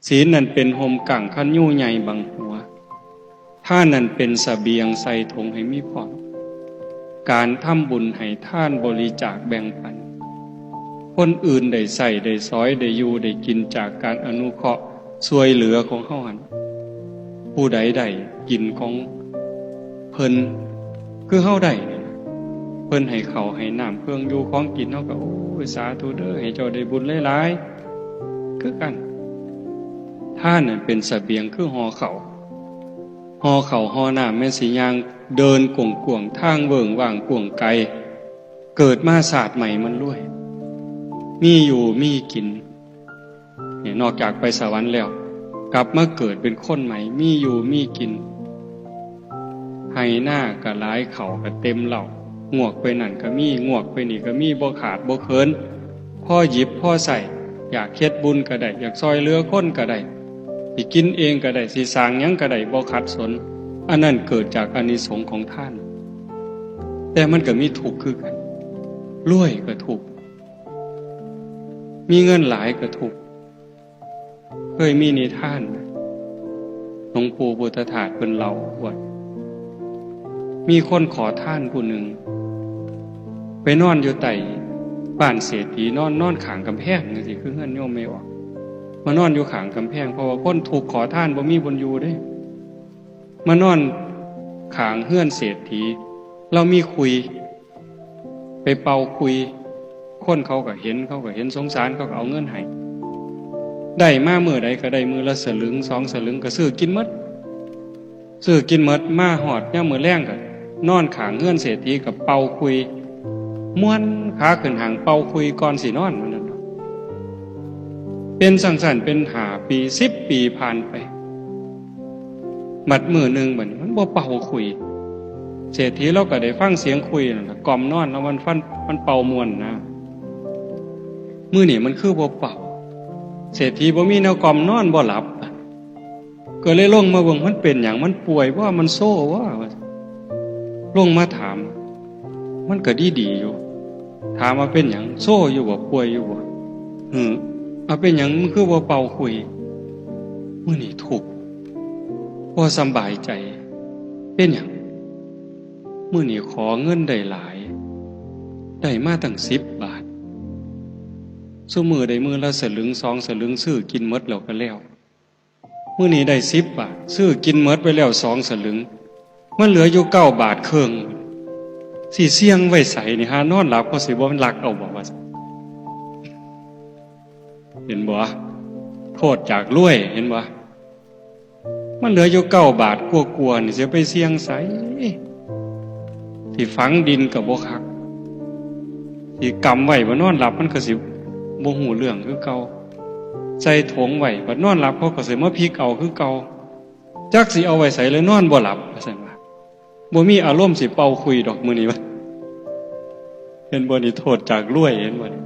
ศีลนั่นเป็นห่มกั่งคันยู่ใหญ่บังหัวท่านนั่นเป็นเสบียงใส่ถุงให้มีพร้อมการทำบุญให้ท่านบริจาคแบ่งปันคนอื่นได้ใส่ได้ซอยได้อยู่ได้กินจากการอนุเคราะห์ช่วยเหลือของเฮาหันผู้ใดได้กินของเพิ่นคือเฮาได้เพิ่นให้ข้าวให้น้ำเครื่องอยู่ของกินเฮาก็โอ้ยสาธุเด้อให้เจ้าได้บุญหลายๆคือกันท่านน่ะเป็นเสบียงคือห่อข้าวห่อน้ำแม่นสิย่างเดินกวงๆทางเบิ่งว่างกวงไกลเกิดมาศาสตร์ใหม่มันรวยมีอยู่มีกินเนี่ยนอกจากไปสวรรค์แล้วกลับมาเกิดเป็นคนใหม่มีอยู่มีกินให้หน้าก็หลายเข่าก็เต็มเหล่างวกไปนั่นก็มีงวกไปนี่ก็มีบ่ขาดบ่เคินพ่อหยิบพ่อใส่อยากเฮ็ดบุญก็ได้อยากซอยเหลือคนก็ได้สิกินเองก็ได้สิสร้างหยังก็ได้บ่ขัดสนอันนั้นเกิดจากอานิสงส์ของท่านแต่มันก็มีทุกข์คือกันรวยก็ทุกข์มีเงินหลายก็ทุกข์เคยมีนิทานหลวงปู่พุทธทาสเพิ่นเล่าว่ามีคนขอทานผู้หนึ่งไปนอนอยู่ใต้บ้านเศรษฐีนอนข้างกำแพงจังซี่คือเฮือนโยมไม่ออกมานอนอยู่ข้างกำแพงเพราะว่าคนถูกขอทานบ่มีบนอยู่เด้มานอนข้างเฮือนเศรษฐีเรามีคุยไปเป่าคุยคนเขาก็เห็นสงสารเขาก็เอาเงินให้ได้มามื้อใดก็ได้มื้อละสลึง2สลึงก็ซื้อกินหมดมาหอดยามมื้อแลงก็นอนข้างเฮือนเศรษฐีกับเป่าคุยม่วนขาขึ้นหางเป่าคุยก่อนสินอนมันนั่นเป็นสั่นเป็น5 ปี10 ปีผ่านไปมัดมื้อนึงบัดนี้มันบ่เป่าคุยเศรษฐีเราก็ได้ฟังเสียงคุยนั่นล่ะกล่อมนอนแล้วมันเป่าม่วนนะมื้อนี้มันคือบ่เป่าเศรษฐีบ่มีแนวกล่อมนอนบ่หลับก็เลยลงมาเบิ่งมันเป็นหยังมันป่วยว่ามันโซ่ว่าลงมาถามมันก็ดีอยู่ถามว่าเป็นหยังโซ่อยู่บ่ป่วยอยู่บ่เอาเป็นหยังมันคือบ่เป่าคุยมื้อนี้ทุกข์บ่สำบายใจเป็นหยังมื้อนี้ขอเงินได้หลายได้มาตั้ง10 บาทซุมื้อได้มื้อละสลึง2สลึงซื้อกินหมดแล้วก็แล้วมื้อนี้ได้10 บาทซื้อกินหมดไปแล้ว2สลึงมันเหลืออยู่9 บาทครึ่งสิเสี่ยงไว้ใส่นี่หานอนหลับก็สิบ่มันลักเอาบ่ว่าเห็นบ่โทษจากรวยเห็นบ่มันเหลืออยู่9 บาทกลัวๆนี่สิไปเสี่ยงใส่ที่ฝังดินก็บ่คักที่กำไว้บ่นอนหลับมันก็สิบ่ฮู้เรื่องคือเก่าใส่ถุงไว้บัดนอนหลับเขาก็สิมาพลิกเอาคือเก่าจักสิเอาไว้ใส่เลยนอนบ่หลับว่าซั่นว่าบ่มีอารมณ์สิเป่าคุยดอกมื้อนี้ว่าเห็นบ่นี่โทษจากรวยเห็นบ่นี่